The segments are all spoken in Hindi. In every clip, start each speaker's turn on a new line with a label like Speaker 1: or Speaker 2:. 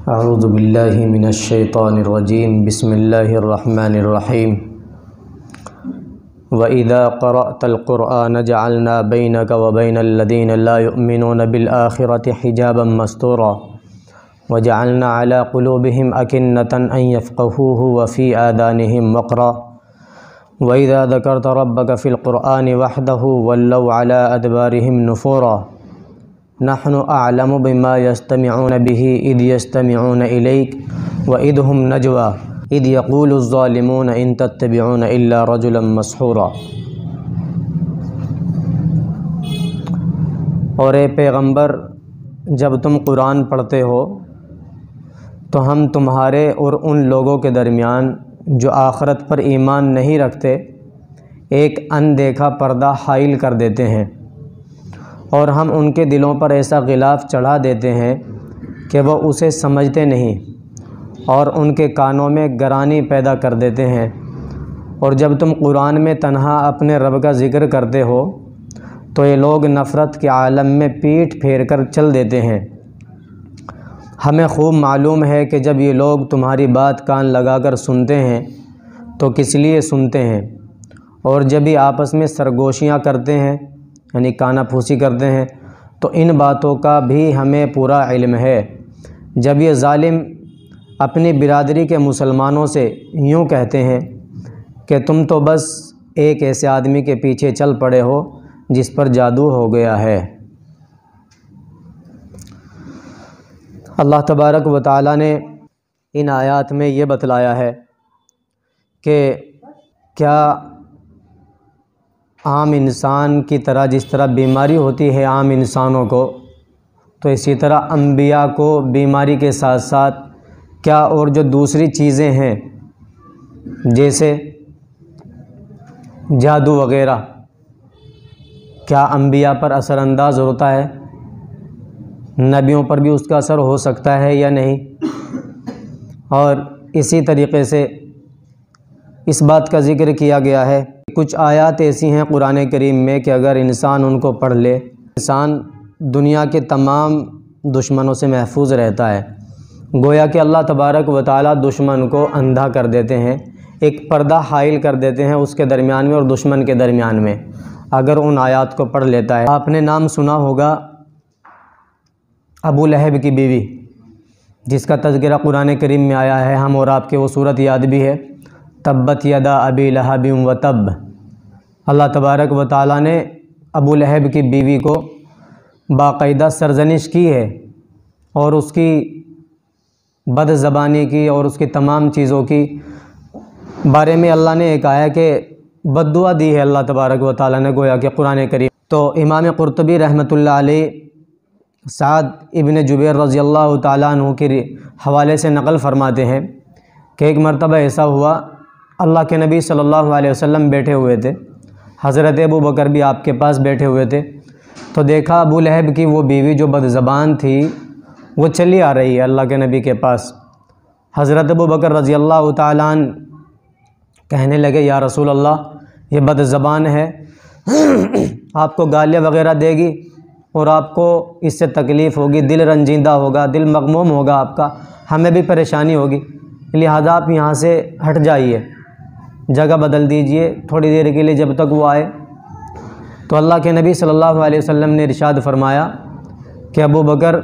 Speaker 1: अऊज़ु बिल्लाहि मिनश्शैतानिर्रजीम बिस्मिल्लाहिर्रहमानिर्रहीम व इज़ा क़रअतल क़ुरआन जअलना बैनक व बैनल लज़ीना ला युमिनूना बिल आखिरति हिजाबन मस्तूरा व जअलना अला क़ुलूबिहिम अकिन्नतन अन यफ़क़हूहु व फ़ी आज़ानिहिम वक़रा व इज़ा ज़करत रब्बक फ़िल क़ुरआनि वहदहु वल्लव अला अदबारिहिम नुफ़ूरा नहनु अअलमु बिमा यस्तमिऊन बिही इद यस्तमिऊन इलैक व इद हुम नजवा इद यक़ूलु ज़ालिमून इन तत्तबिऊन इल्ला रजुलन मसहूरा। और ए पैगंबर, जब तुम कुरान पढ़ते हो तो हम तुम्हारे और उन लोगों के दरमियान जो आखिरत पर ईमान नहीं रखते एक अनदेखा पर्दा हाइल कर देते हैं और हम उनके दिलों पर ऐसा गिलाफ़ चढ़ा देते हैं कि वह उसे समझते नहीं और उनके कानों में गरानी पैदा कर देते हैं। और जब तुम कुरान में तन्हा अपने रब का ज़िक्र करते हो तो ये लोग नफ़रत के आलम में पीठ फेर कर चल देते हैं। हमें खूब मालूम है कि जब ये लोग तुम्हारी बात कान लगाकर सुनते हैं तो किस लिए सुनते हैं, और जब भी आपस में सरगोशियाँ करते हैं यानी कानाफूसी करते हैं तो इन बातों का भी हमें पूरा इल्म है। जब ये ज़ालिम अपनी बिरादरी के मुसलमानों से यूँ कहते हैं कि तुम तो बस एक ऐसे आदमी के पीछे चल पड़े हो जिस पर जादू हो गया है। अल्लाह तबारक व तआला ने इन आयात में ये बतलाया है कि क्या आम इंसान की तरह जिस तरह बीमारी होती है आम इंसानों को, तो इसी तरह अंबिया को बीमारी के साथ साथ क्या और जो दूसरी चीज़ें हैं जैसे जादू वग़ैरह, क्या अंबिया पर असरअंदाज होता है? नबियों पर भी उसका असर हो सकता है या नहीं? और इसी तरीक़े से इस बात का ज़िक्र किया गया है, कुछ आयत ऐसी हैं कुरान करीम में कि अगर इंसान उनको पढ़ ले, इंसान दुनिया के तमाम दुश्मनों से महफूज रहता है। गोया कि अल्लाह तबारक व तआला दुश्मन को अंधा कर देते हैं, एक पर्दा हाइल कर देते हैं उसके दरमियान में और दुश्मन के दरमियान में, अगर उन आयत को पढ़ लेता है। आपने नाम सुना होगा अबू लहब की बीवी, जिसका तज़किरा कुरान करीम में आया है, हम और आपके वो सूरत याद भी है, तब्बत यदा अबी लहबिन व तब। अल्लाह तबारक व तआला ने अबू लहब की बीवी को बाकायदा सरजनिश की है और उसकी बदज़बानी की और उसकी तमाम चीज़ों की बारे में अल्लाह ने एक आया कि बद्दुआ दी है अल्लाह तबारक व तआला ने, गोया कि कुरान करीम। तो इमाम कुर्तुबी रहमतुल्लाह अलैह साद इब्न जुबैर रज़ियल्लाहु तआला अन्हु के हवाले से नक़ल फरमाते हैं कि एक मरतबा ऐसा हुआ, अल्लाह के नबी सल्लल्लाहु अलैहि वसल्लम बैठे हुए थे, हज़रत अबू बकर भी आपके पास बैठे हुए थे, तो देखा अबू लहब की वो बीवी जो बदज़बान थी वो चली आ रही है अल्लाह के नबी के पास। हज़रत अबू बकर रज़ियल्लाहु तआला अन्हु कहने लगे, या रसूल अल्लाह, ये बदज़बान है, आपको गालियाँ वग़ैरह देगी और आपको इससे तकलीफ़ होगी, दिल रंजीदा होगा, दिल मग़मूम होगा आपका, हमें भी परेशानी होगी, लिहाजा आप यहाँ से हट जाइए, जगह बदल दीजिए थोड़ी देर के लिए जब तक वो आए। तो अल्लाह के नबी सल्लल्लाहु अलैहि वसल्लम ने इरशाद फरमाया कि अबू बकर,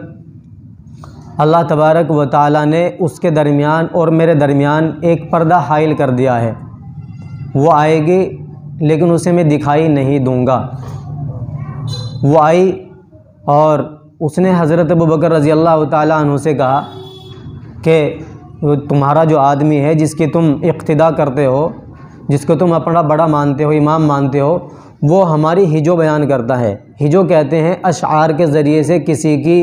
Speaker 1: अल्लाह तबारक व तआला ने उसके दरमियान और मेरे दरमियान एक पर्दा हाइल कर दिया है, वो आएगी लेकिन उसे मैं दिखाई नहीं दूँगा। वो आई और उसने हज़रत अबू बकर रज़ियल्लाहु तआला अन्हु से कहा कि तुम्हारा जो आदमी है जिसकी तुम इक़्तिदा करते हो, जिसको तुम अपना बड़ा मानते हो, इमाम मानते हो, वो हमारी हिजो बयान करता है। हिजो कहते हैं अशार के ज़रिए से किसी की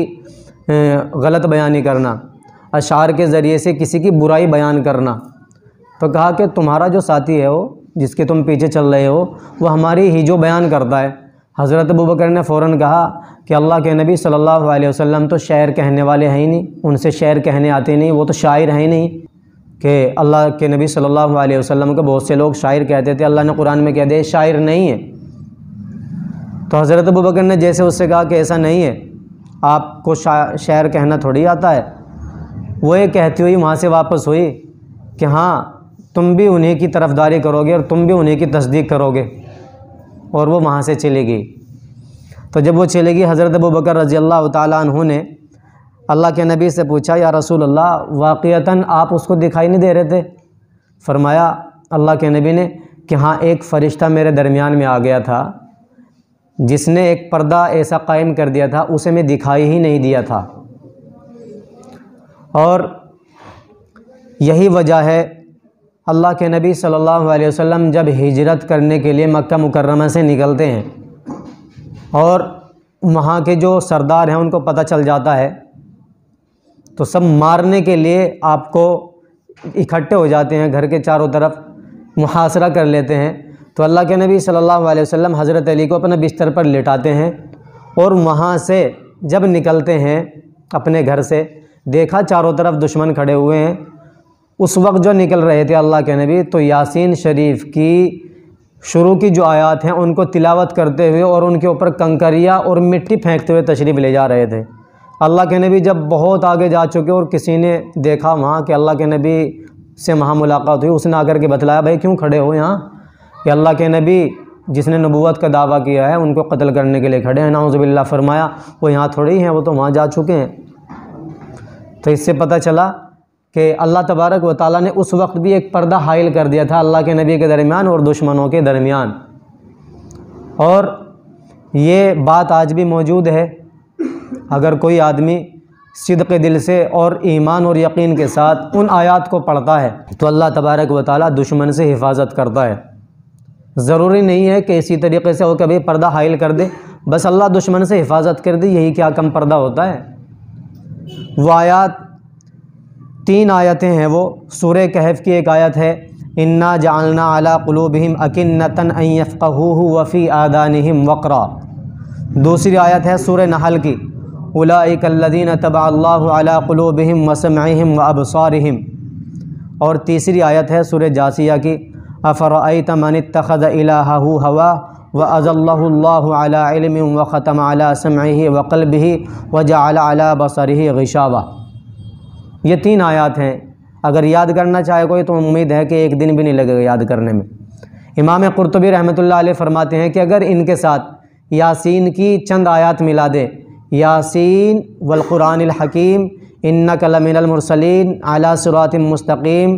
Speaker 1: गलत बयानी करना, अशार के ज़रिए से किसी की बुराई बयान करना। तो कहा कि तुम्हारा जो साथी है वो, जिसके तुम पीछे चल रहे हो, वो हमारी हिजो बयान करता है। हज़रत अबू बकर ने फ़ौरन कहा कि अल्लाह के नबी सल्लल्लाहु अलैहि वसल्लम तो शायर कहने वाले हैं ही नहीं, उनसे शायर कहने आते नहीं, वो तो शायर हैं ही नहीं। कि अल्लाह के नबी सल्लल्लाहु अलैहि वसल्लम को बहुत से लोग शायर कहते थे, अल्लाह ने कुरान में कह दिया शायर नहीं है। तो हज़रत अबू बकर ने जैसे उससे कहा कि ऐसा नहीं है, आपको शायर कहना थोड़ी आता है, वो ये कहती हुई वहाँ से वापस हुई कि हाँ तुम भी उन्हीं की तरफदारी करोगे और तुम भी उन्हीं की तस्दीक करोगे, और वो वहाँ से चली गई। तो जब वो चली गई, हज़रत अबू बकर रज़ी अल्लाह ताला अन्हु ने अल्लाह के नबी से पूछा, या रसूल अल्लाह, वाक़ियतन आप उसको दिखाई नहीं दे रहे थे? फरमाया अल्लाह के नबी ने कि हाँ, एक फ़रिश्ता मेरे दरमियान में आ गया था जिसने एक पर्दा ऐसा कायम कर दिया था, उसे मैं दिखाई ही नहीं दिया था। और यही वजह है अल्लाह के नबी सल्लल्लाहु अलैहि वसल्लम जब हिजरत करने के लिए मक्का मुकर्रमा से निकलते हैं और वहाँ के जो सरदार हैं उनको पता चल जाता है, तो सब मारने के लिए आपको इकट्ठे हो जाते हैं, घर के चारों तरफ मुहासरा कर लेते हैं। तो अल्लाह के नबी सल्लल्लाहु अलैहि वसल्लम हज़रत अली को अपने बिस्तर पर लेटाते हैं और वहाँ से जब निकलते हैं अपने घर से, देखा चारों तरफ दुश्मन खड़े हुए हैं। उस वक्त जो निकल रहे थे अल्लाह के नबी, तो यासीन शरीफ की शुरू की जो आयत हैं उनको तिलावत करते हुए और उनके ऊपर कंकरिया और मिट्टी फेंकते हुए तशरीफ़ ले जा रहे थे। अल्लाह के नबी जब बहुत आगे जा चुके और किसी ने देखा वहाँ कि अल्लाह के नबी से वहाँ मुलाकात हुई, उसने आकर के बतलाया, भाई क्यों खड़े हो यहाँ? कि अल्लाह के नबी जिसने नबूवत का दावा किया है उनको कत्ल करने के लिए खड़े हैं। नाउज़ुबिल्लाह। फरमाया वो यहाँ थोड़ी हैं, वो तो वहाँ जा चुके हैं। तो इससे पता चला कि अल्लाह तबारक व तआला ने उस वक्त भी एक पर्दा हाइल कर दिया था अल्लाह के नबी के दरमियान और दुश्मनों के दरमियान। और ये बात आज भी मौजूद है। अगर कोई आदमी सिद्क़ दिल से और ईमान और यकीन के साथ उन आयात को पढ़ता है तो अल्लाह तबारक व तआला दुश्मन से हिफाजत करता है। ज़रूरी नहीं है कि इसी तरीक़े से वो कभी पर्दा हाइल कर दे, बस अल्लाह दुश्मन से हिफाजत कर दे, यही क्या कम पर्दा होता है। वो आयात 3 आयतें हैं। वो सूरह कहफ की एक आयत है, इन्ना जअलना अला कुलूबिहिम अकिन्नतन अन यफ़क़हूहु व फ़ी आदानिहिम वक़रा। दूसरी आयत है सूरह नहल की, उलाइकल्लज़ीना तबअल्लाहु अला कुलूबिहिम व समइहिम व अबसारिहिम। और तीसरी आयत है सूरह जासिया की, अफ़रअयत मन इत्तख़ज़ इलाहहु हवा व अज़ल्लहुल्लाहु अला इल्मिन व ख़तम अला समइहि व क़ल्बिहि व जअल अला बसरिहि ग़िशावा। ये 3 आयत हैं। अगर याद करना चाहे कोई तो उम्मीद है कि एक दिन भी नहीं लगेगा याद करने में। इमाम कुर्तुबी रहमतुल्लाह अलैह फरमाते हैं कि अगर इनके साथ यासीन की चंद आयत मिला दे, यासीन वल कुरानिल हकीम इन्नका लमिनल मुरसलीन अला सिरातिम मुस्तकीम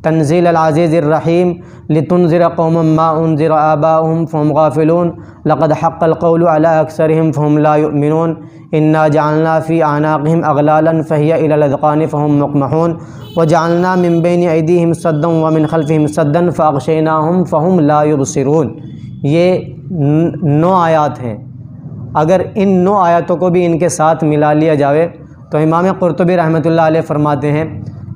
Speaker 1: तंज़ील अल अज़ीज़िर रहीम लितुनज़िर कौमम मा उनज़िर आबाउहुम फ़हुम गाफ़िलून लक़द हक़्क़ल क़ौलु अला अक्सरिहिम फ़हुम ला युमिनून इन्ना जअलना फ़ी अनाक़िहिम अग़लालन फ़हिय इलल अज़क़ानि फ़हुम मुक़महून व जअलना मिन बैनि अयदीहिम सद्दन व मिन ख़ल्फ़िहिम सद्दन फ़अग़शयनाहुम फ़हुम ला युबसिरून। ये 9 आयत हैं। अगर इन 9 आयतों को भी इनके साथ मिला लिया जाए तो इमाम कुर्तुबी रहमतुल्लाह अलैह फरमाते हैं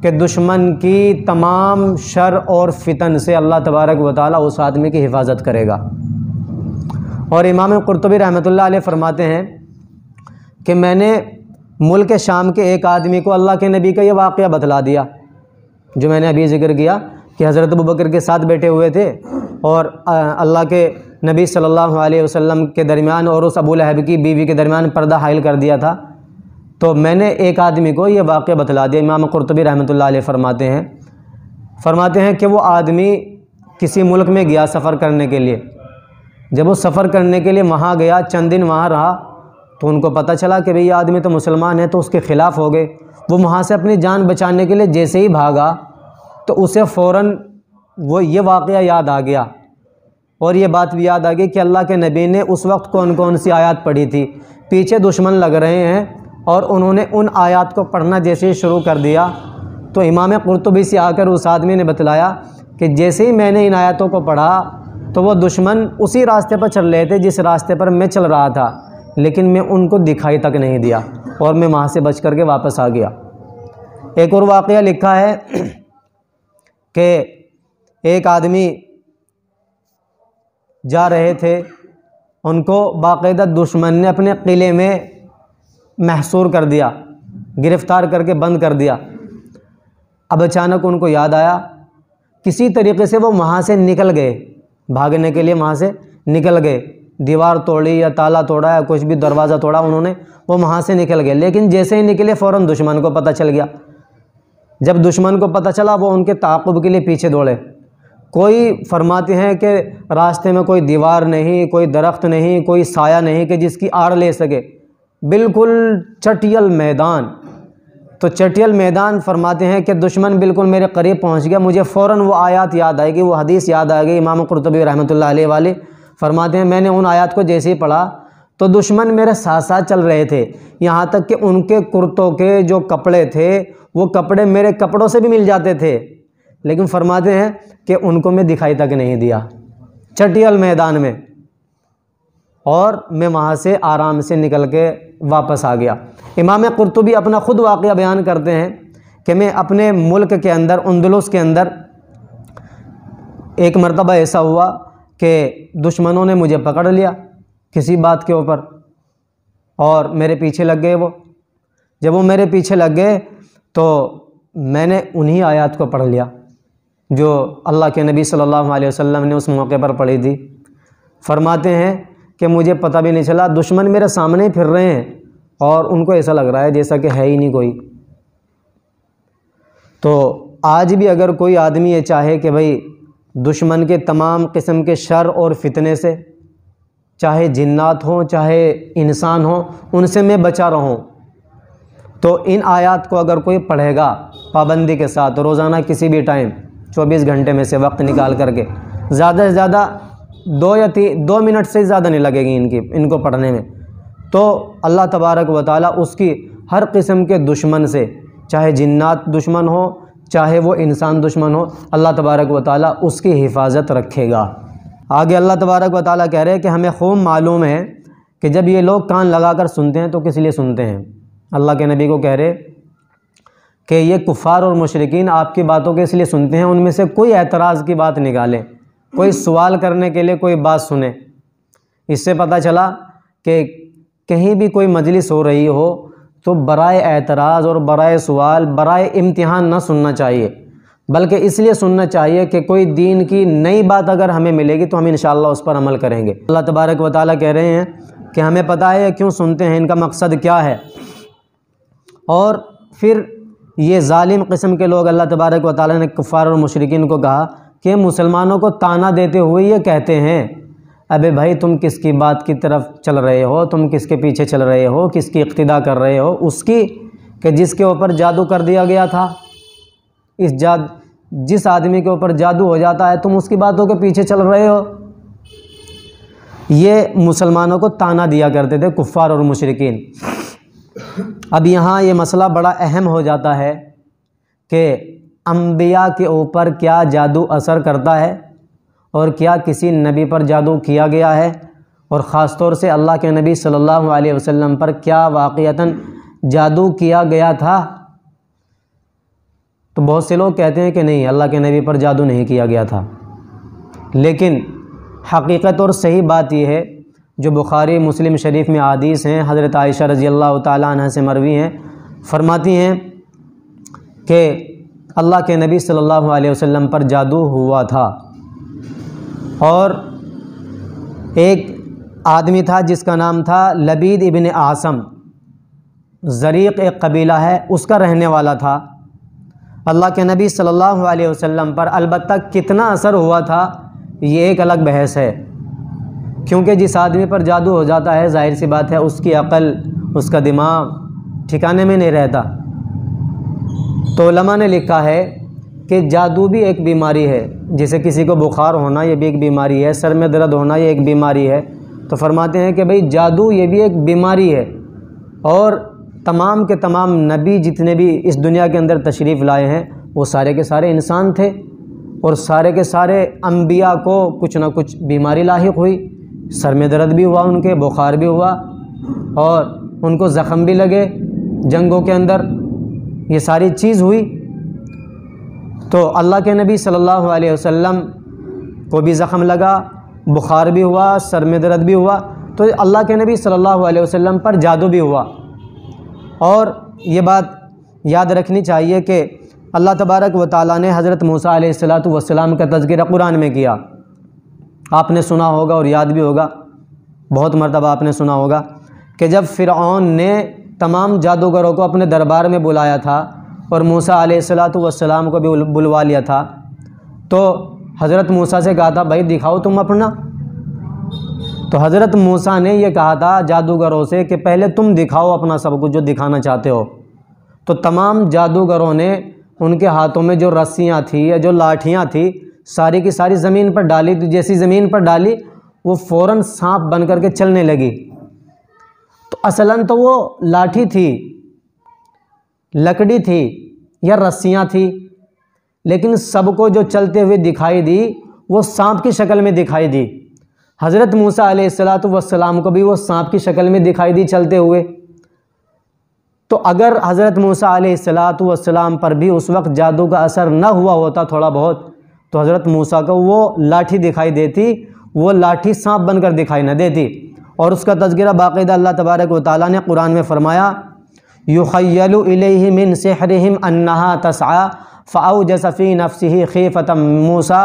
Speaker 1: कि दुश्मन की तमाम शर और फितन से अल्लाह तबारक व तआला उस आदमी की हिफाजत करेगा। और इमाम कुर्तुबी रहमतुल्लाह अलैह फरमाते हैं कि मैंने मुल्क शाम के एक आदमी को अल्लाह के नबी का ये वाक़या बतला दिया जो मैंने अभी ज़िक्र किया कि हज़रत अबू बकर के साथ बैठे हुए थे और अल्लाह के नबी सल्लल्लाहु अलैहि वसल्लम के दरमियान और उस अबू लहब की बीवी के दरमियान पर्दा हाइल कर दिया था। तो मैंने एक आदमी को ये वाक़या बतला दिया। इमाम कुर्तुबी रहमतुल्लाह अलैह फरमाते हैं कि वो आदमी किसी मुल्क में गया सफ़र करने के लिए। जब वो सफ़र करने के लिए वहाँ गया, चंद दिन वहाँ रहा, तो उनको पता चला कि भाई ये आदमी तो मुसलमान है, तो उसके ख़िलाफ़ हो गए। वो वहाँ से अपनी जान बचाने के लिए जैसे ही भागा तो उसे फ़ौरन वो ये वाक़या याद आ गया और ये बात भी याद आ गई कि अल्लाह के नबी ने उस वक्त कौन कौन सी आयत पढ़ी थी। पीछे दुश्मन लग रहे हैं और उन्होंने उन आयत को पढ़ना जैसे ही शुरू कर दिया तो इमाम कुर्तुबी से आकर उस आदमी ने बतलाया कि जैसे ही मैंने इन आयतों को पढ़ा तो वो दुश्मन उसी रास्ते पर चल रहे थे जिस रास्ते पर मैं चल रहा था, लेकिन मैं उनको दिखाई तक नहीं दिया और मैं वहाँ से बच करके वापस आ गया। एक और वाक़या लिखा है कि एक आदमी जा रहे थे, उनको बाकायदा दुश्मन ने अपने किले में महसूर कर दिया, गिरफ़्तार करके बंद कर दिया। अब अचानक उनको याद आया, किसी तरीके से वो वहाँ से निकल गए, भागने के लिए वहाँ से निकल गए, दीवार तोड़ी या ताला तोड़ा या कुछ भी दरवाज़ा तोड़ा उन्होंने, वो वहाँ से निकल गए। लेकिन जैसे ही निकले फ़ौरन दुश्मन को पता चल गया। जब दुश्मन को पता चला वो उनके ताक़ुब के लिए पीछे दौड़े। कोई फरमाते हैं कि रास्ते में कोई दीवार नहीं, कोई दरख्त नहीं, कोई साया नहीं कि जिसकी आड़ ले सके, बिल्कुल चटियल मैदान। तो चटियल मैदान फरमाते हैं कि दुश्मन बिल्कुल मेरे करीब पहुंच गया, मुझे फ़ौरन वो आयत याद आएगी, वो हदीस याद आ गई। इमाम कुर्तुबी रहमतुल्लाह अलैह वाले फरमाते हैं मैंने उन आयत को जैसे ही पढ़ा तो दुश्मन मेरे साथ साथ चल रहे थे, यहाँ तक कि उनके कुर्तों के जो कपड़े थे वो कपड़े मेरे कपड़ों से भी मिल जाते थे, लेकिन फरमाते हैं कि उनको मैं दिखाई तक नहीं दिया चटियल मैदान में, और मैं वहाँ से आराम से निकल के वापस आ गया। इमाम कुर्तुबी अपना ख़ुद वाक़या बयान करते हैं कि मैं अपने मुल्क के अंदर अंदलुस के अंदर एक मरतबा ऐसा हुआ कि दुश्मनों ने मुझे पकड़ लिया किसी बात के ऊपर और मेरे पीछे लग गए। वो जब वो मेरे पीछे लग गए तो मैंने उन्हीं आयत को पढ़ लिया जो अल्लाह के नबी सल्लल्लाहु अलैहि वसल्लम ने उस मौके पर पढ़ी थी। फरमाते हैं कि मुझे पता भी नहीं चला, दुश्मन मेरे सामने ही फिर रहे हैं और उनको ऐसा लग रहा है जैसा कि है ही नहीं कोई। तो आज भी अगर कोई आदमी ये चाहे कि भाई दुश्मन के तमाम किस्म के शर और फितने से, चाहे जिन्नात हों चाहे इंसान हों, उनसे मैं बचा रहूं, तो इन आयत को अगर कोई पढ़ेगा पाबंदी के साथ रोज़ाना किसी भी टाइम 24 घंटे में से वक्त निकाल करके, ज़्यादा से ज़्यादा 2 मिनट से ज़्यादा नहीं लगेगी इनको पढ़ने में, तो अल्लाह तबारक व तआला उसकी हर किस्म के दुश्मन से, चाहे जिन्नात दुश्मन हो चाहे वो इंसान दुश्मन हो, अल्लाह तबारक व तआला उसकी हिफाजत रखेगा। आगे अल्लाह तबारक व तआला कह रहे हैं कि हमें खूब मालूम है कि जब ये लोग कान लगा कर सुनते हैं तो किस लिए सुनते हैं। अल्लाह के नबी को कह रहे कि ये कुफ़ार और मुशरिकीन आपकी बातों के इसलिए सुनते हैं, उनमें से कोई एतराज़ की बात निकालें, कोई सवाल करने के लिए कोई बात सुने। इससे पता चला कि कहीं भी कोई मजलिस हो रही हो तो बराए एतराज़ और बराए सवाल, बराए इम्तिहान ना सुनना चाहिए, बल्कि इसलिए सुनना चाहिए कि कोई दीन की नई बात अगर हमें मिलेगी तो हम इंशाअल्लाह उस पर अमल करेंगे। अल्लाह तबारक व तआला कह रहे हैं कि हमें पता है क्यों सुनते हैं, इनका मकसद क्या है। और फिर ये ज़ालिम किस्म के लोग, अल्लाह तबारक व तआला ने कुफ़ार और मुशरिकीन को कहा कि मुसलमानों को ताना देते हुए ये कहते हैं, अबे भाई तुम किसकी बात की तरफ चल रहे हो, तुम किसके पीछे चल रहे हो, किसकी इक्तिदा कर रहे हो, उसकी कि जिसके ऊपर जादू कर दिया गया था। जिस आदमी के ऊपर जादू हो जाता है तुम उसकी बातों के पीछे चल रहे हो। ये मुसलमानों को ताना दिया करते थे कुफ़ार और मुशरिकीन। अब यहाँ ये मसला बड़ा अहम हो जाता है कि अंबिया के ऊपर क्या जादू असर करता है और क्या किसी नबी पर जादू किया गया है, और ख़ास तौर से अल्लाह के नबी सल्लल्लाहु अलैहि वसल्लम पर क्या वाक़ियतन जादू किया गया था। तो बहुत से लोग कहते हैं कि नहीं, अल्लाह के नबी पर जादू नहीं किया गया था, लेकिन हकीकत और सही बात यह है जो बुखारी मुस्लिम शरीफ में हदीस हैं, हज़रत आयशा रज़ी अल्लाह ताला अन्हा से मरवी हैं, फरमाती हैं कि अल्लाह के नबी सल्लल्लाहु अलैहि वसल्लम पर जादू हुआ था। और एक आदमी था जिसका नाम था लबीद इब्न आसम, ज़रीक़ एक कबीला है, उसका रहने वाला था। अल्लाह के नबी सल्लल्लाहु अलैहि वसल्लम पर अलबत्ता कितना असर हुआ था ये एक अलग बहस है, क्योंकि जिस आदमी पर जादू हो जाता है जाहिर सी बात है उसकी अक़ल, उसका दिमाग ठिकाने में नहीं रहता। तो उलमा ने लिखा है कि जादू भी एक बीमारी है, जैसे किसी को बुखार होना ये भी एक बीमारी है, सर में दर्द होना ये एक बीमारी है। तो फरमाते हैं कि भाई जादू ये भी एक बीमारी है, और तमाम के तमाम नबी जितने भी इस दुनिया के अंदर तशरीफ़ लाए हैं वो सारे के सारे इंसान थे, और सारे के सारे अंबिया को कुछ ना कुछ बीमारी लाहिक हुई, सर में दर्द भी हुआ, उनके बुखार भी हुआ, और उनको ज़ख़म भी लगे जंगों के अंदर, ये सारी चीज़ हुई। तो अल्लाह के नबी सल्लल्लाहु अलैहि वसल्लम को भी ज़ख़म लगा, बुखार भी हुआ, सर में दर्द भी हुआ, तो अल्लाह के नबी सल्लल्लाहु अलैहि वसल्लम पर जादू भी हुआ। और ये बात याद रखनी चाहिए कि अल्लाह तबारक व तआला ने हज़रत मूसा अलैहिस्सलातु वस्सलाम का तज़किरा कुरान में किया। आपने सुना होगा और याद भी होगा, बहुत मरतबा आपने सुना होगा कि जब फ़िरऔन ने तमाम जादूगरों को अपने दरबार में बुलाया था और मूसा अलैहिस्सलातु वस्सलाम को भी बुलवा लिया था, तो हज़रत मूसा से कहा था भाई दिखाओ तुम अपना। तो हज़रत मूसा ने ये कहा था जादूगरों से कि पहले तुम दिखाओ अपना सब कुछ जो दिखाना चाहते हो। तो तमाम जादूगरों ने उनके हाथों में जो रस्सियाँ थी या जो लाठियाँ थी सारी की सारी ज़मीन पर डाली। तो जैसी ज़मीन पर डाली वो फ़ौरन सांप बन करके चलने लगी। तो असलन तो वो लाठी थी, लकड़ी थी या रस्सियाँ थी, लेकिन सबको जो चलते हुए दिखाई दी वो सांप की शक्ल में दिखाई दी। हज़रत मूसा अलैहिस्सलातु वस्सलाम को भी वो सांप की शक्ल में दिखाई दी चलते हुए। तो अगर हज़रत मूसा अलैहिस्सलातु वस्सलाम पर भी उस वक्त जादू का असर न हुआ होता थोड़ा बहुत, तो हज़रत मूसा को वो लाठी दिखाई देती, वो लाठी सांप बनकर दिखाई न देती। और उसका तज़किरा बाक़ायदा अल्लाह तबारक व तआला ने कुरान में फ़रमाया, युख़य्यलु इलैहि मिन सिहरिहिम अन्नहा तसआ फ़अौजस फ़ी नफ़्सिही ख़ीफ़तम मूसा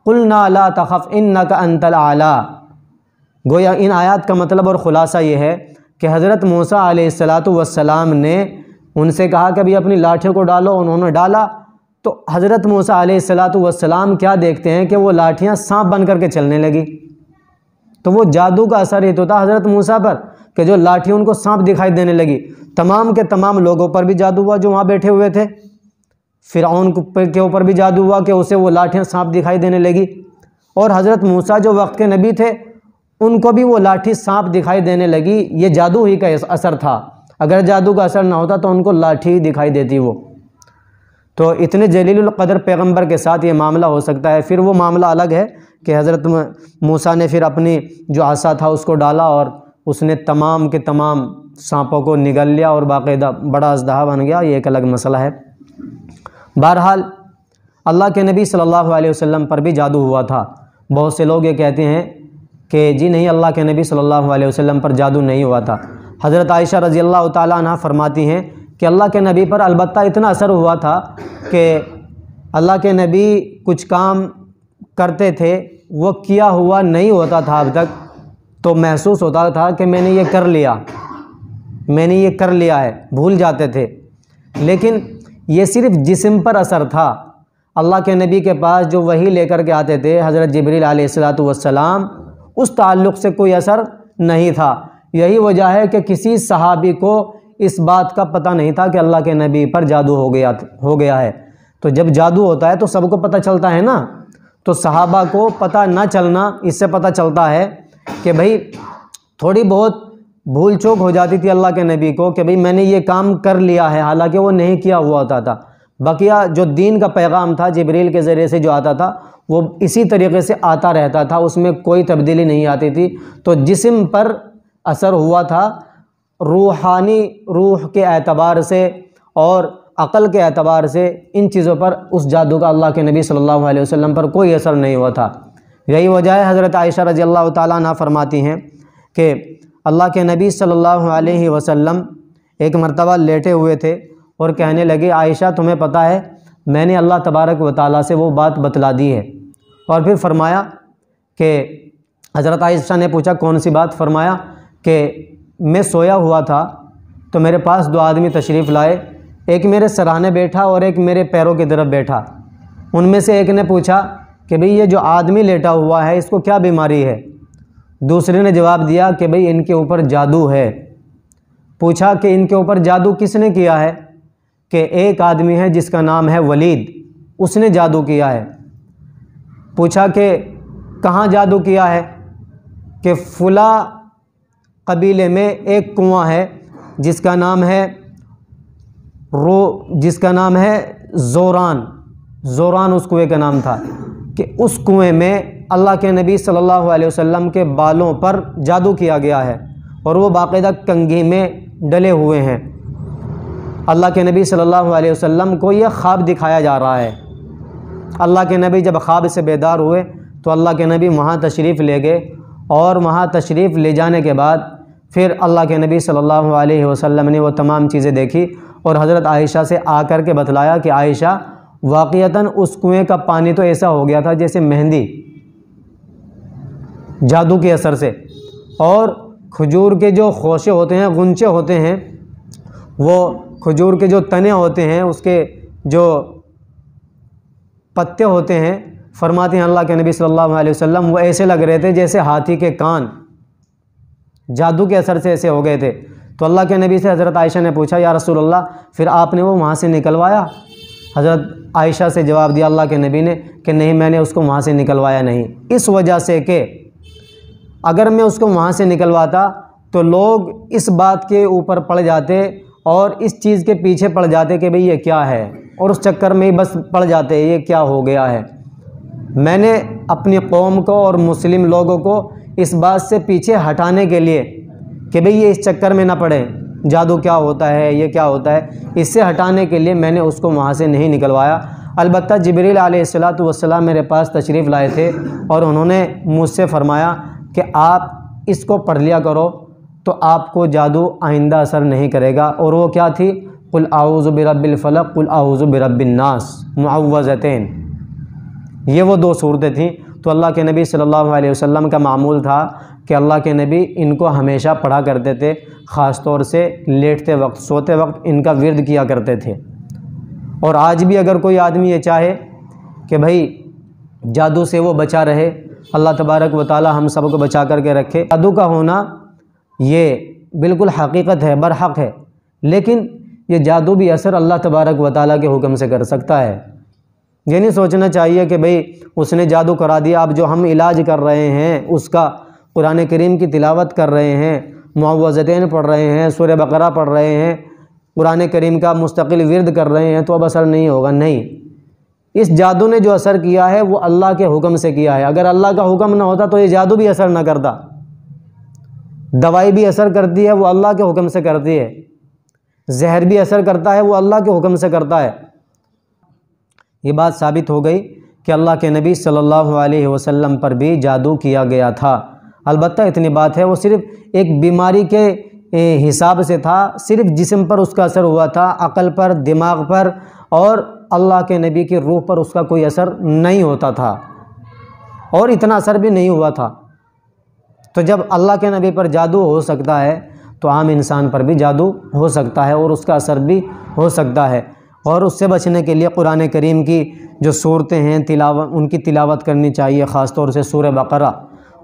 Speaker 1: क़ुलना ला तख़फ़ इन्नका अंतल आला। गोया इन आयत का मतलब और ख़ुलासा ये है कि हज़रत मूसा अलैहिस्सलातु वस्सलाम ने उनसे कहा कि अभी अपनी लाठियों को डालो। उन्होंने डाला तो हज़रत मूसा अलैहिस्सलातु वस्सलाम क्या देखते हैं कि वो लाठियाँ सांप बन करके चलने लगी। तो वो जादू का असर ही तो था हज़रत मूसा पर कि जो लाठी उनको सांप दिखाई देने लगी। तमाम के तमाम लोगों पर भी जादू हुआ जो वहाँ बैठे हुए थे। फ़िरऔन के ऊपर भी जादू हुआ कि उसे वो लाठियाँ सांप दिखाई देने लगी। और हज़रत मूसा जो वक्त के नबी थे उनको भी वो लाठी सांप दिखाई देने लगी। ये जादू ही का असर था। अगर जादू का असर ना होता तो उनको लाठी दिखाई देती वो। तो इतने जलीलुल क़द्र पैगंबर के साथ ये मामला हो सकता है। फिर वो मामला अलग है कि हज़रत मूसा ने फिर अपनी जो आसा था उसको डाला और उसने तमाम के तमाम सांपों को निगल लिया और बाकायदा बड़ा अज़दहा बन गया। ये एक अलग मसला है। बहरहाल अल्लाह के नबी सल्लल्लाहु अलैहि वसल्लम पर भी जादू हुआ था। बहुत से लोग ये कहते हैं कि जी नहीं, अल्लाह के नबी सल्लल्लाहु अलैहि वसल्लम पर जादू नहीं हुआ था। हज़रत आयशा रज़ी अल्लाह ताला अन्हा फरमाती हैं कि अल्लाह के नबी पर अलबत्ता इतना असर हुआ था कि अल्लाह के नबी कुछ काम करते थे, वो किया हुआ नहीं होता था अब तक, तो महसूस होता था कि मैंने ये कर लिया है, भूल जाते थे। लेकिन ये सिर्फ़ जिस्म पर असर था। अल्लाह के नबी के पास जो वही लेकर के आते थे हज़रत जिब्रील अलैहिस्सलातु वस्सलाम, उस ताल्लुक़ से कोई असर नहीं था। यही वजह है कि किसी सहाबी को इस बात का पता नहीं था कि अल्लाह के नबी पर जादू हो गया है। तो जब जादू होता है तो सबको पता चलता है ना। तो सहाबा को पता ना चलना, इससे पता चलता है कि भाई थोड़ी बहुत भूल चूक हो जाती थी अल्लाह के नबी को कि भाई मैंने ये काम कर लिया है, हालांकि वो नहीं किया हुआ होता था। बकिया जो दीन का पैगाम था जिब्रील के ज़रिए से जो आता था वो इसी तरीके से आता रहता था, उसमें कोई तब्दीली नहीं आती थी। तो जिस्म पर असर हुआ था, रूहानी रूह के एतबार से और अक़ल के एतबार से इन चीज़ों पर उस जादू का अल्लाह के नबी सल्लल्लाहु अलैहि वसल्लम पर कोई असर नहीं हुआ था। यही वजह है हज़रत आयशा रज़ी अल्लाह ताला अन्हा फरमाती हैं कि अल्लाह के नबी सल्लल्लाहु अलैहि वसल्लम एक मरतबा लेटे हुए थे और कहने लगे, आयशा तुम्हें पता है मैंने अल्लाह तबारक व ताला से वो बात बतला दी है। और फिर फरमाया कि हज़रत आयशा ने पूछा कौन सी बात? फरमाया कि मैं सोया हुआ था तो मेरे पास दो आदमी तशरीफ़ लाए, एक मेरे सराहने बैठा और एक मेरे पैरों की तरफ बैठा। उनमें से एक ने पूछा कि भाई ये जो आदमी लेटा हुआ है इसको क्या बीमारी है? दूसरे ने जवाब दिया कि भाई इनके ऊपर जादू है। पूछा कि इनके ऊपर जादू किसने किया है? कि एक आदमी है जिसका नाम है वलीद, उसने जादू किया है। पूछा कि कहाँ जादू किया है? कि फुला कबीले में एक कुआं है जिसका नाम है ज़ोरान उस कुएं का नाम था, कि उस कुएं में अल्लाह के नबी सल्लल्लाहु अलैहि वसल्लम के बालों पर जादू किया गया है और वो बाकायदा कंघी में डले हुए हैं। अल्लाह के नबी सल्लल्लाहु अलैहि वसल्लम को यह ख्वाब दिखाया जा रहा है। अल्लाह के नबी जब ख्वाब से बेदार हुए तो अल्लाह के नबी वहाँ तशरीफ़ ले गए और वहाँ तशरीफ़ ले जाने के बाद फिर अल्लाह के नबी सल्लल्लाहु अलैहि वसल्लम ने वो तमाम चीज़ें देखी और हज़रत आयशा से आकर के बतलाया कि आयशा वाक़ियतन उस कुएं का पानी तो ऐसा हो गया था जैसे मेहंदी, जादू के असर से। और खजूर के जो खोशे होते हैं, गुंचे होते हैं, वो खजूर के जो तने होते हैं, उसके जो पत्ते होते हैं, फरमाते हैं अल्लाह के नबी सल्लल्लाहु अलैहि वसल्लम, वो ऐसे लग रहे थे जैसे हाथी के कान, जादू के असर से ऐसे हो गए थे। तो अल्लाह के नबी से हज़रत आयशा ने पूछा, या रसूलल्लाह, फिर आपने वो वहाँ से निकलवाया? हज़रत आयशा से जवाब दिया अल्लाह के नबी ने कि नहीं, मैंने उसको वहाँ से निकलवाया नहीं, इस वजह से कि अगर मैं उसको वहाँ से निकलवाता तो लोग इस बात के ऊपर पड़ जाते और इस चीज़ के पीछे पड़ जाते कि भाई ये क्या है, और उस चक्कर में ही बस पड़ जाते ये क्या हो गया है। मैंने अपनी कौम को और मुस्लिम लोगों को इस बात से पीछे हटाने के लिए कि भाई ये इस चक्कर में ना पड़े, जादू क्या होता है, ये क्या होता है, इससे हटाने के लिए मैंने उसको वहाँ से नहीं निकलवाया। अलबत्ता जिब्रील अलैहिस्सलातु वस्सलाम मेरे पास तशरीफ़ लाए थे और उन्होंने मुझसे फ़रमाया कि आप इसको पढ़ लिया करो तो आपको जादू आइंदा असर नहीं करेगा। और वो क्या थी? कुल आऊज़ु बिरब्बिल फलक, कुल आऊज़ु बिरब्बिन नास, मुअव्वज़तैन, ये वो 2 सूरतें थीं। तो अल्लाह के नबी सल्लल्लाहु अलैहि वसल्लम का मामूल था कि अल्लाह के नबी इनको हमेशा पढ़ा करते थे, ख़ास तौर से लेटते वक्त, सोते वक्त इनका विर्द किया करते थे। और आज भी अगर कोई आदमी ये चाहे कि भाई जादू से वो बचा रहे, अल्लाह तबारक व तआला हम सबको बचा करके रखे। जादू का होना ये बिल्कुल हकीकत है, बरहक है, लेकिन ये जादू भी असर अल्लाह तबारक व तआला के हुक्म से कर सकता है। ये नहीं सोचना चाहिए कि भाई उसने जादू करा दिया। अब जो हम इलाज कर रहे हैं उसका, कुरान करीम की तिलावत कर रहे हैं, मुअव्वज़तैन पढ़ रहे हैं, सूरह बकरा पढ़ रहे हैं, कुरान करीम का मुस्तकिल विर्द कर रहे हैं, तो अब असर नहीं होगा? नहीं, इस जादू ने जो असर किया है वो अल्लाह के हुक्म से किया है। अगर अल्लाह का हुक्म ना होता तो ये जादू भी असर ना करता। दवाई भी असर करती है वो अल्लाह के हुक्म से करती है, जहर भी असर करता है वो अल्लाह के हुक्म से करता है। ये बात साबित हो गई कि अल्लाह के नबी सल्लल्लाहु अलैहि वसल्लम पर भी जादू किया गया था। अलबत्ता इतनी बात है, वो सिर्फ़ एक बीमारी के हिसाब से था, सिर्फ़ जिस्म पर उसका असर हुआ था, अक़ल पर, दिमाग पर, और अल्लाह के नबी की रूह पर उसका कोई असर नहीं होता था, और इतना असर भी नहीं हुआ था। तो जब अल्लाह के नबी पर जादू हो सकता है तो आम इंसान पर भी जादू हो सकता है और उसका असर भी हो सकता है। और उससे बचने के लिए कुरान करीम की जो सूरतें हैं उनकी तिलावत करनी चाहिए, ख़ास तौर से सूरह बकरा।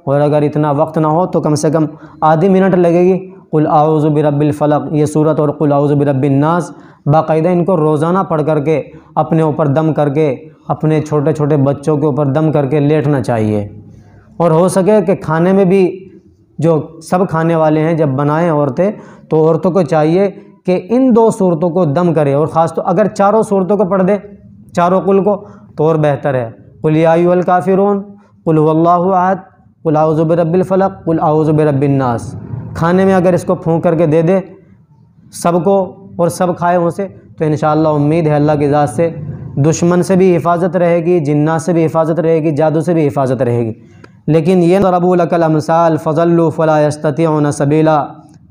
Speaker 1: और अगर इतना वक्त ना हो तो कम से कम आधी मिनट लगेगी। कुल आऊज़ु बिरब्बिल फलक, ये सूरत, और कुल आऊज़ु बिरब्बिन नास, बाकायदा इनको रोज़ाना पढ़ करके अपने ऊपर दम करके, अपने छोटे छोटे बच्चों के ऊपर दम करके लेटना चाहिए। और हो सके कि खाने में भी, जो सब खाने वाले हैं जब बनाएं औरतें, तो औरतों को चाहिए कि इन 2 सूरतों को दम करे। और ख़ास तो अगर चारों सूरतों को पढ़ दे, चारों कुल को, तो और बेहतर है। कुल या अय्युहल काफ़िरून, कुल हुवल्लाहु अहद, कुल आऊज़ु बिरब्बिल फलक, कुल आऊज़ु बिरब्बिन नास। खाने में अगर इसको फूंक करके दे दे सबको और सब खाए उसे, तो इंशाअल्लाह उम्मीद है अल्लाह की ज़ात से दुश्मन से भी हिफाजत रहेगी, जिन्नात से भी हिफाजत रहेगी, जादू से भी हिफाजत रहेगी। लेकिन ये ज़रबू लकल अमसाल फ़ज़ल्लू फ़ला यस्ततिऊन सबीला,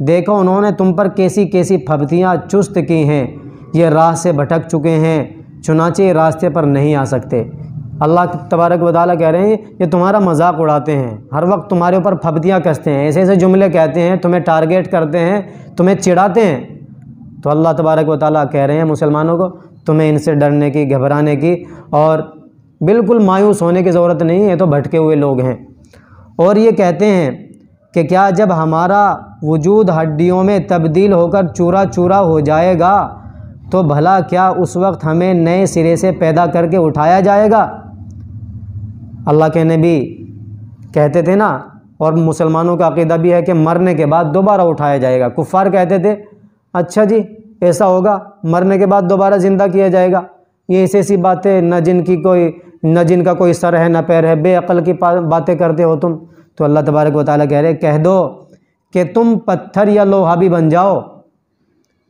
Speaker 1: देखो उन्होंने तुम पर कैसी कैसी फब्तियाँ चुस्त की हैं, ये राह से भटक चुके हैं, चुनाचे रास्ते पर नहीं आ सकते। अल्लाह तबारक व तआला कह रहे हैं ये तुम्हारा मजाक उड़ाते हैं, हर वक्त तुम्हारे ऊपर फब्तियाँ कसते हैं, ऐसे ऐसे जुमले कहते हैं, तुम्हें टारगेट करते हैं, तुम्हें चिढ़ाते हैं। तो अल्लाह तबारक व तआला कह रहे हैं मुसलमानों को, तुम्हें इनसे डरने की, घबराने की और बिल्कुल मायूस होने की ज़रूरत नहीं है, तो भटके हुए लोग हैं। और ये कहते हैं कि क्या जब हमारा वजूद हड्डियों में तब्दील होकर चूरा चूरा हो जाएगा तो भला क्या उस वक्त हमें नए सिरे से पैदा करके उठाया जाएगा? अल्लाह के नबी कहते थे ना, और मुसलमानों का अक़ीदा भी है कि मरने के बाद दोबारा उठाया जाएगा। कुफ़ार कहते थे अच्छा जी ऐसा होगा, मरने के बाद दोबारा ज़िंदा किया जाएगा, ये ऐसी ऐसी बातें, न जिनका कोई सर है न पैर है, बेअक़ल की बातें करते हो तुम। तो अल्लाह तबारक व तआला कह रहे कह दो कि तुम पत्थर या लोहा भी बन जाओ,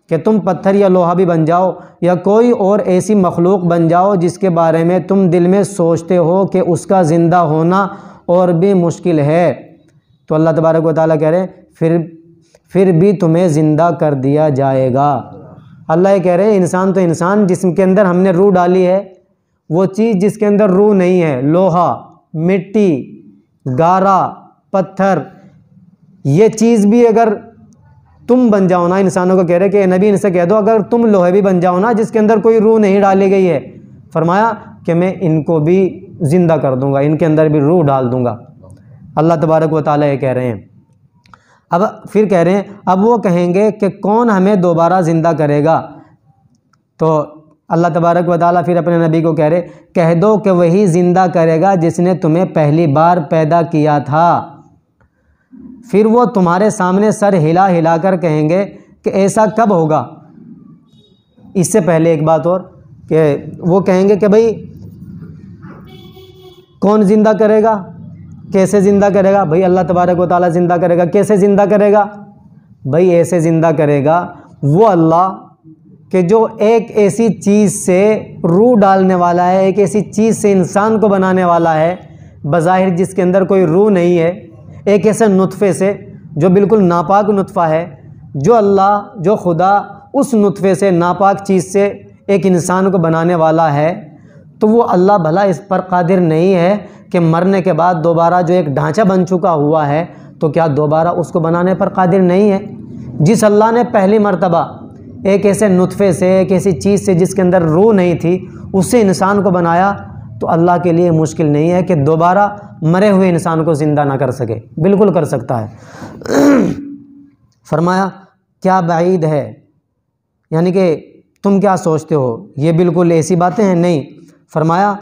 Speaker 1: कि तुम पत्थर या लोहा भी बन जाओ, या कोई और ऐसी मखलूक बन जाओ जिसके बारे में तुम दिल में सोचते हो कि उसका ज़िंदा होना और भी मुश्किल है, तो अल्लाह तबारक व तआला कह रहे हैं फिर भी तुम्हें ज़िंदा कर दिया जाएगा। अल्लाह ये कह रहे हैं इंसान तो इंसान, जिसके अंदर हमने रूह डाली है, वो चीज़ जिसके अंदर रूह नहीं है, लोहा, मिट्टी, गारा, पत्थर, ये चीज़ भी अगर तुम बन जाओ ना, इंसानों को कह रहे कि नबी इनसे कह दो अगर तुम लोहे भी बन जाओ ना जिसके अंदर कोई रूह नहीं डाली गई है, फरमाया कि मैं इनको भी ज़िंदा कर दूंगा, इनके अंदर भी रूह डाल दूंगा। अल्लाह तबारक व तआला ये कह रहे हैं। अब फिर कह रहे हैं अब वो कहेंगे कि कौन हमें दोबारा ज़िंदा करेगा, तो अल्लाह तबारक व तआला फिर अपने नबी को कह रहे कह दो कि वही ज़िंदा करेगा जिसने तुम्हें पहली बार पैदा किया था। फिर वो तुम्हारे सामने सर हिला हिला कर कहेंगे कि ऐसा कब होगा। इससे पहले एक बात और कि वो कहेंगे कि भाई कौन ज़िंदा करेगा, कैसे ज़िंदा करेगा। भाई अल्लाह तबारक व तआला ज़िंदा करेगा। कैसे ज़िंदा करेगा? भाई ऐसे ज़िंदा करेगा वो अल्लाह कि जो एक ऐसी चीज़ से रूह डालने वाला है, एक ऐसी चीज़ से इंसान को बनाने वाला है बज़ाहिर जिसके अंदर कोई रूह नहीं है, एक ऐसे नुत्फ़े से जो बिल्कुल नापाक नुत्फ़ा है, जो अल्लाह जो खुदा उस नुत्फ़े से नापाक चीज़ से एक इंसान को बनाने वाला है, तो वो अल्लाह भला इस पर कादिर नहीं है कि मरने के बाद दोबारा जो एक ढांचा बन चुका हुआ है तो क्या दोबारा उसको बनाने पर कादिर नहीं है। जिस अल्लाह ने पहली मर्तबा एक ऐसे नुत्फ़े से, एक ऐसी चीज़ से जिसके अंदर रूह नहीं थी, उससे इंसान को बनाया, तो अल्लाह के लिए मुश्किल नहीं है कि दोबारा मरे हुए इंसान को ज़िंदा ना कर सके, बिल्कुल कर सकता है। फरमाया क्या बाईद है, यानी कि तुम क्या सोचते हो, ये बिल्कुल ऐसी बातें हैं नहीं। फरमाया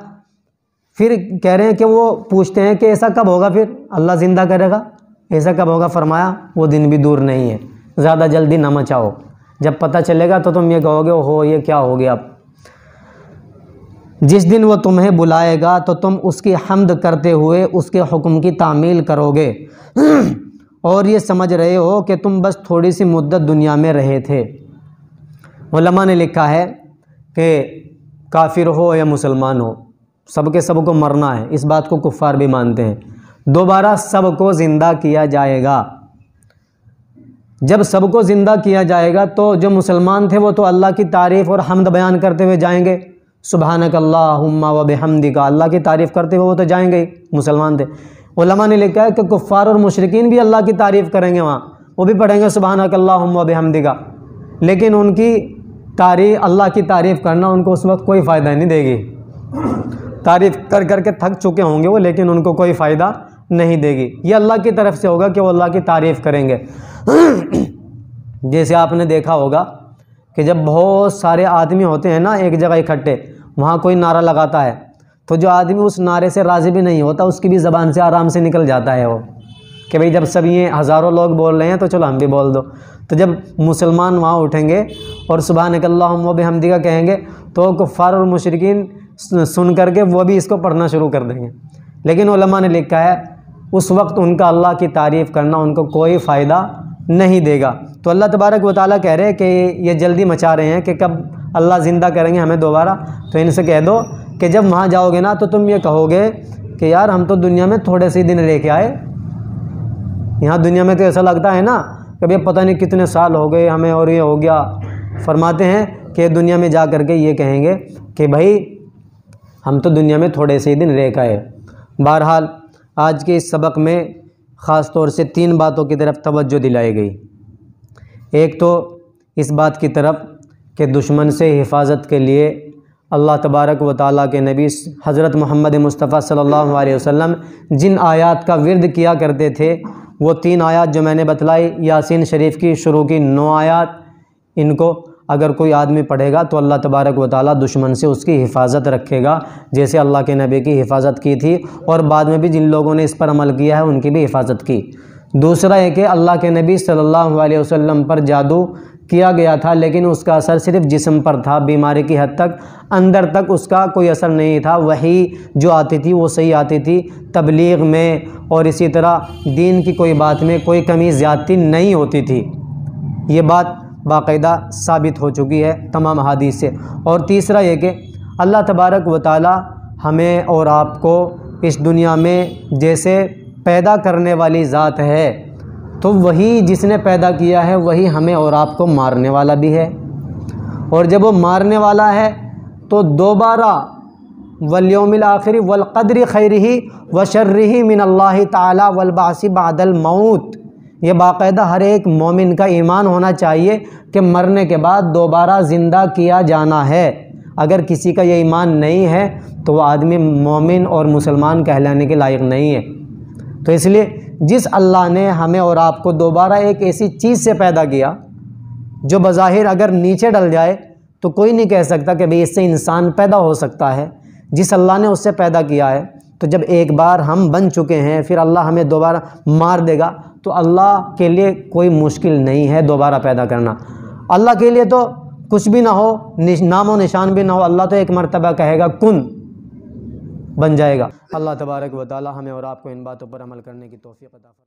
Speaker 1: फिर कह रहे हैं कि वो पूछते हैं कि ऐसा कब होगा, फिर अल्लाह ज़िंदा करेगा, ऐसा कब होगा। फरमाया वो दिन भी दूर नहीं है, ज़्यादा जल्दी ना मचाओ, जब पता चलेगा तो तुम ये कहोगे ओहो ये क्या हो गया। जिस दिन वो तुम्हें बुलाएगा तो तुम उसकी हम्द करते हुए उसके हुक्म की तामील करोगे और ये समझ रहे हो कि तुम बस थोड़ी सी मुद्दत दुनिया में रहे थे। उलमा ने लिखा है कि काफिर हो या मुसलमान हो, सबके सबको मरना है, इस बात को कुफ़ार भी मानते हैं। दोबारा सबको ज़िंदा किया जाएगा। जब सबको ज़िंदा किया जाएगा तो जो मुसलमान थे वो तो अल्लाह की तारीफ़ और हम्द बयान करते हुए जाएंगे, सुबहानक अल्लाहुम्मा व बिहम्दिका, अल्लाह की तारीफ़ करते हुए वो तो जाएंगे ही, मुसलमान थे। उलमा ने लिखा है कि कुफ़ार और मुशरिकीन भी अल्लाह की तारीफ़ करेंगे, वहाँ वो भी पढ़ेंगे सुबहानक अल्लाहुम्मा व बिहम्दिका, लेकिन उनकी तारीफ़, अल्लाह की तारीफ़ करना उनको उस वक्त कोई फ़ायदा नहीं देगी। तारीफ़ कर कर के थक चुके होंगे वो, लेकिन उनको कोई फ़ायदा नहीं देगी। ये अल्लाह की तरफ से होगा कि वो अल्लाह की तारीफ़ करेंगे। जैसे आपने देखा होगा कि जब बहुत सारे आदमी होते हैं ना एक जगह इकट्ठे, वहाँ कोई नारा लगाता है तो जो आदमी उस नारे से राज़ी भी नहीं होता उसकी भी ज़बान से आराम से निकल जाता है वो कि भाई जब सब ये हज़ारों लोग बोल रहे हैं तो चलो हम भी बोल दो। तो जब मुसलमान वहाँ उठेंगे और सुबहानक अल्लाहुम्मा व बिहम्दिका कहेंगे तो कुफ़ार और मुशरिकीन सुन करके वो भी इसको पढ़ना शुरू कर देंगे। लेकिन उलमा ने लिखा है उस वक्त उनका अल्लाह की तारीफ़ करना उनको कोई फ़ायदा नहीं देगा। तो अल्लाह तबारक व तआला कह रहे हैं कि ये जल्दी मचा रहे हैं कि कब अल्लाह ज़िंदा करेंगे हमें दोबारा। तो इनसे कह दो कि जब वहाँ जाओगे ना तो तुम ये कहोगे कि यार हम तो दुनिया में थोड़े से दिन रह के आए, यहाँ दुनिया में तो ऐसा लगता है ना कभी पता नहीं कितने साल हो गए हमें और ये हो गया। फरमाते हैं कि दुनिया में जा कर के ये कहेंगे कि भाई हम तो दुनिया में थोड़े से ही दिन रह के आए। बहरहाल आज के इस सबक में ख़ास तौर से 3 बातों की तरफ तवज्जो दिलाई गई। एक तो इस बात की तरफ कि दुश्मन से हिफाजत के लिए अल्लाह तबारक व तआला के नबी हज़रत मोहम्मद मुस्तफ़ा सल्लल्लाहु अलैहि वसल्लम जिन आयात का विर्द किया करते थे वो 3 आयात जो मैंने बतलाई, यासीन शरीफ की शुरू की 9 आयात, इनको अगर कोई आदमी पढ़ेगा तो अल्लाह तबारक व तआला दुश्मन से उसकी हिफाजत रखेगा, जैसे अल्लाह के नबी की हिफाजत की थी और बाद में भी जिन लोगों ने इस पर अमल किया है उनकी भी हिफाजत की। दूसरा है कि अल्लाह के नबी सल्लल्लाहु अलैहि वसल्लम पर जादू किया गया था, लेकिन उसका असर सिर्फ जिस्म पर था, बीमारी की हद तक, अंदर तक उसका कोई असर नहीं था। वही जो आती थी वो सही आती थी, तबलीग में और इसी तरह दीन की कोई बात में कोई कमी ज़्यादती नहीं होती थी। ये बात बाकायदा साबित हो चुकी है तमाम अहादीस से। और तीसरा ये कि अल्लाह तबारक व तआला हमें और आपको इस दुनिया में जैसे पैदा करने वाली ज़ात है तो वही जिसने पैदा किया है वही हमें और आपको मारने वाला भी है। और जब वो मारने वाला है तो दोबारा वल यौमिल आखिर वल क़द्रि खैरिही व शर्रिही मिनल्लाहि ताला वल बासी बादल मौत, ये बाकायदा हर एक मोमिन का ईमान होना चाहिए कि मरने के बाद दोबारा ज़िंदा किया जाना है। अगर किसी का ये ईमान नहीं है तो वह आदमी मोमिन और मुसलमान कहलाने के लायक नहीं है। तो इसलिए जिस अल्लाह ने हमें और आपको दोबारा एक ऐसी चीज़ से पैदा किया जो बज़ाहिर अगर नीचे डल जाए तो कोई नहीं कह सकता कि भाई इससे इंसान पैदा हो सकता है, जिस अल्लाह ने उससे पैदा किया है। तो जब एक बार हम बन चुके हैं फिर अल्लाह हमें दोबारा मार देगा, तो अल्लाह के लिए कोई मुश्किल नहीं है दोबारा पैदा करना। अल्लाह के लिए तो कुछ भी ना हो, नामो निशान भी ना हो, अल्लाह तो एक मरतबा कहेगा कुन, बन जाएगा। अल्लाह तबारक व तआला हमें और आपको इन बातों पर अमल करने की तौफीक अता फरमाए।